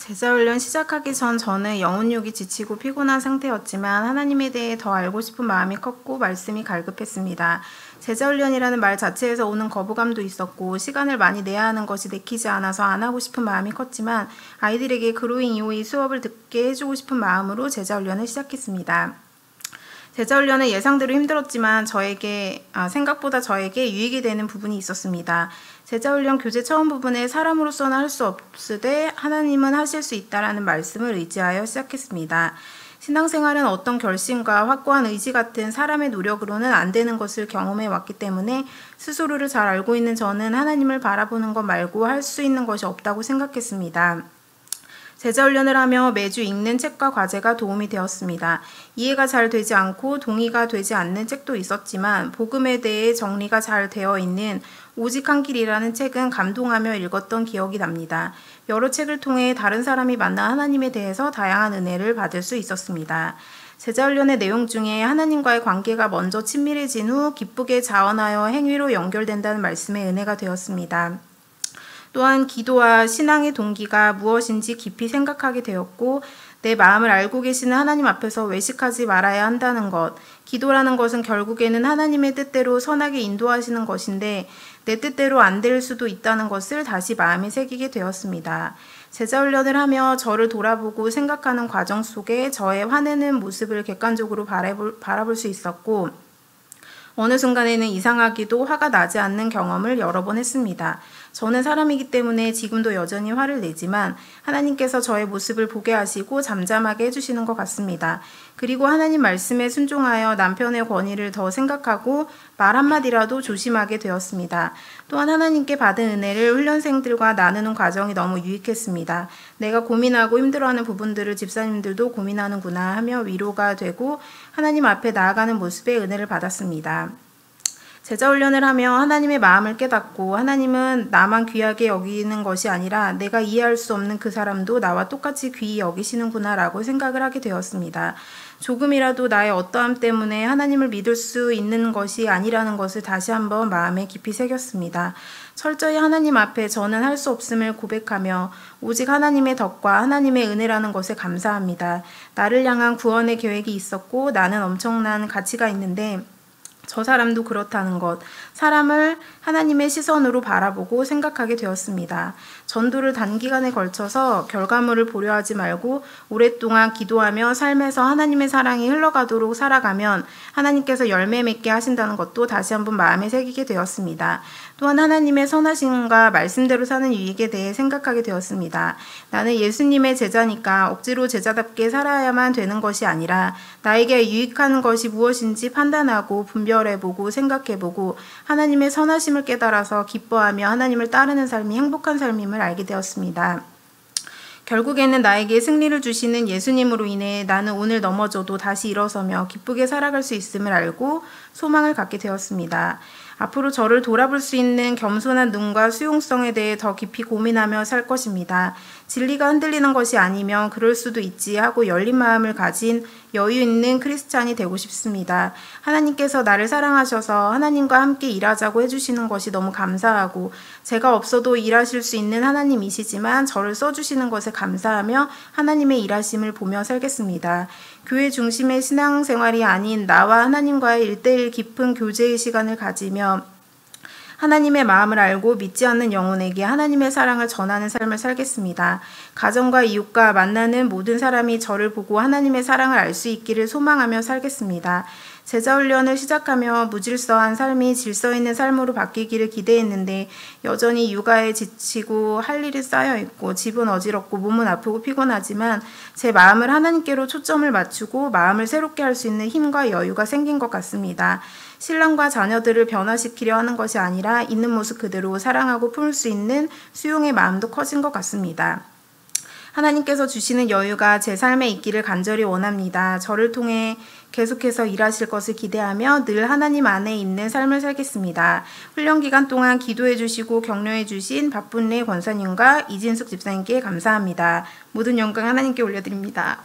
제자훈련 시작하기 전 저는 영혼욕이 지치고 피곤한 상태였지만 하나님에 대해 더 알고 싶은 마음이 컸고 말씀이 갈급했습니다. 제자훈련이라는 말 자체에서 오는 거부감도 있었고 시간을 많이 내야 하는 것이 내키지 않아서 안 하고 싶은 마음이 컸지만 아이들에게 그로잉 이후의 수업을 듣게 해주고 싶은 마음으로 제자훈련을 시작했습니다. 제자훈련은 예상대로 힘들었지만 생각보다 저에게 유익이 되는 부분이 있었습니다. 제자훈련 교재 처음 부분에 사람으로서는 할 수 없으되 하나님은 하실 수 있다라는 말씀을 의지하여 시작했습니다. 신앙생활은 어떤 결심과 확고한 의지 같은 사람의 노력으로는 안 되는 것을 경험해 왔기 때문에 스스로를 잘 알고 있는 저는 하나님을 바라보는 것 말고 할 수 있는 것이 없다고 생각했습니다. 제자훈련을 하며 매주 읽는 책과 과제가 도움이 되었습니다. 이해가 잘 되지 않고 동의가 되지 않는 책도 있었지만 복음에 대해 정리가 잘 되어 있는 오직 한 길이라는 책은 감동하며 읽었던 기억이 납니다. 여러 책을 통해 다른 사람이 만난 하나님에 대해서 다양한 은혜를 받을 수 있었습니다. 제자훈련의 내용 중에 하나님과의 관계가 먼저 친밀해진 후 기쁘게 자원하여 행위로 연결된다는 말씀에 은혜가 되었습니다. 또한 기도와 신앙의 동기가 무엇인지 깊이 생각하게 되었고 내 마음을 알고 계시는 하나님 앞에서 외식하지 말아야 한다는 것, 기도라는 것은 결국에는 하나님의 뜻대로 선하게 인도하시는 것인데 내 뜻대로 안 될 수도 있다는 것을 다시 마음에 새기게 되었습니다. 제자훈련을 하며 저를 돌아보고 생각하는 과정 속에 저의 화내는 모습을 객관적으로 바라볼 수 있었고 어느 순간에는 이상하기도 화가 나지 않는 경험을 여러 번 했습니다. 저는 사람이기 때문에 지금도 여전히 화를 내지만 하나님께서 저의 모습을 보게 하시고 잠잠하게 해주시는 것 같습니다. 그리고 하나님 말씀에 순종하여 남편의 권위를 더 생각하고 말 한마디라도 조심하게 되었습니다. 또한 하나님께 받은 은혜를 훈련생들과 나누는 과정이 너무 유익했습니다. 내가 고민하고 힘들어하는 부분들을 집사님들도 고민하는구나 하며 위로가 되고 하나님 앞에 나아가는 모습에 은혜를 받았습니다. 제자훈련을 하며 하나님의 마음을 깨닫고 하나님은 나만 귀하게 여기는 것이 아니라 내가 이해할 수 없는 그 사람도 나와 똑같이 귀히 여기시는구나 라고 생각을 하게 되었습니다. 조금이라도 나의 어떠함 때문에 하나님을 믿을 수 있는 것이 아니라는 것을 다시 한번 마음에 깊이 새겼습니다. 철저히 하나님 앞에 저는 할 수 없음을 고백하며 오직 하나님의 덕과 하나님의 은혜라는 것에 감사합니다. 나를 향한 구원의 계획이 있었고 나는 엄청난 가치가 있는데 저 사람도 그렇다는 것, 사람을 하나님의 시선으로 바라보고 생각하게 되었습니다. 전도를 단기간에 걸쳐서 결과물을 보려 하지 말고 오랫동안 기도하며 삶에서 하나님의 사랑이 흘러가도록 살아가면 하나님께서 열매 맺게 하신다는 것도 다시 한번 마음에 새기게 되었습니다. 또한 하나님의 선하심과 말씀대로 사는 유익에 대해 생각하게 되었습니다. 나는 예수님의 제자니까 억지로 제자답게 살아야만 되는 것이 아니라 나에게 유익한 것이 무엇인지 판단하고 분별해보고 생각해보고 하나님의 선하심을 깨달아서 기뻐하며 하나님을 따르는 삶이 행복한 삶임을 알게 되었습니다. 결국에는 나에게 승리를 주시는 예수님으로 인해 나는 오늘 넘어져도 다시 일어서며 기쁘게 살아갈 수 있음을 알고 소망을 갖게 되었습니다. 앞으로 저를 돌아볼 수 있는 겸손한 눈과 수용성에 대해 더 깊이 고민하며 살 것입니다. 진리가 흔들리는 것이 아니면 그럴 수도 있지 하고 열린 마음을 가진 여유 있는 크리스찬이 되고 싶습니다. 하나님께서 나를 사랑하셔서 하나님과 함께 일하자고 해주시는 것이 너무 감사하고 제가 없어도 일하실 수 있는 하나님이시지만 저를 써주시는 것에 감사하며 하나님의 일하심을 보며 살겠습니다. 교회 중심의 신앙생활이 아닌 나와 하나님과의 1:1 깊은 교제의 시간을 가지며 하나님의 마음을 알고 믿지 않는 영혼에게 하나님의 사랑을 전하는 삶을 살겠습니다. 가정과 이웃과 만나는 모든 사람이 저를 보고 하나님의 사랑을 알 수 있기를 소망하며 살겠습니다. 제자훈련을 시작하며 무질서한 삶이 질서 있는 삶으로 바뀌기를 기대했는데 여전히 육아에 지치고 할 일이 쌓여있고 집은 어지럽고 몸은 아프고 피곤하지만 제 마음을 하나님께로 초점을 맞추고 마음을 새롭게 할 수 있는 힘과 여유가 생긴 것 같습니다. 신랑과 자녀들을 변화시키려 하는 것이 아니라 있는 모습 그대로 사랑하고 품을 수 있는 수용의 마음도 커진 것 같습니다. 하나님께서 주시는 여유가 제 삶에 있기를 간절히 원합니다. 저를 통해 계속해서 일하실 것을 기대하며 늘 하나님 안에 있는 삶을 살겠습니다. 훈련 기간 동안 기도해 주시고 격려해 주신 박분례 권사님과 이진숙 집사님께 감사합니다. 모든 영광 하나님께 올려드립니다.